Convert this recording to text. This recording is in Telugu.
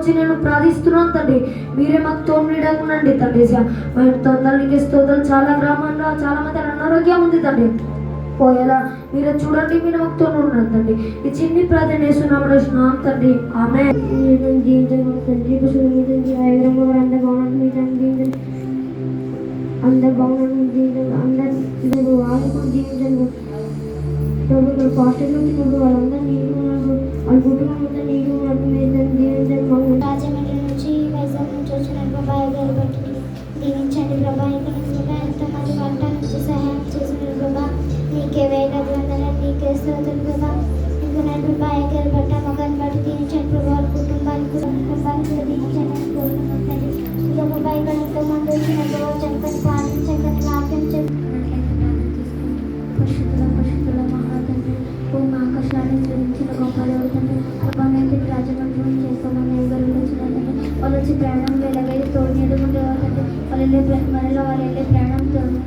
వచ్చి నేను ప్రార్థిస్తున్నాను తండ్రి. మీరే మాకు తోడుండండి తండ్రి. మా తొందరకి స్తోత్రాలు. చాలా గ్రామాల్లో చాలా మంది అనారోగ్యం ఉంది తండ్రి. పోయేలా మీరే చూడండి, మీరు మాకు తోడున్నారు తండ్రి. ఈ చిన్ని ప్రార్థన చేస్తున్నాం తండ్రి. ఆమె అందరు బాగున్నాను జీవితం, అందరు ఆడుకుని జీవితంలో ప్రభు హాస్టల్లో ఉన్నప్పుడు వాళ్ళందరూ నీరు ఉన్నారు, వాళ్ళ కుటుంబం అంతా నీరు ఉన్నారు. జీవితం రాజమండ్రి నుంచి వైజాగ్ నుంచి వచ్చిన ప్రభాయ గారి బట్టి దీవించండి ప్రభా. ఇక్కడ నుంచి ఎంతమంది వంట నుంచి సహాయం చేసిన ప్రభా, నీకే వేలాది వందనాలు, నీకే స్తోత్రం ప్రభా. ఇంకా నేను ప్రభాయ గారి బట్టి అమ్మగారిని బట్టి దీవించండి ప్రభా. వాళ్ళ కుటుంబానికి కూడా దీవించండి అని కోరుకుంటుంది. ఇక ప్రభా ఇక్కడ ఎంతోమంది వచ్చిన ప్రభావ చక్కని ప్రార్థించండి, ప్రార్థించండి. పరిశుద్ధుల మహాతండ్రి, భూమి ఆకాశాన్ని గురించిన గొప్ప దేవుతండి. ప్రభానైతే రాజమండ్రి చేసుకోమని ఎవరు వచ్చినదండి. వాళ్ళు వచ్చి ప్రయాణం వెళ్ళగలి తోడు ఉండేవాళ్ళండి. వాళ్ళు వెళ్ళే ప్రయాణం తోడు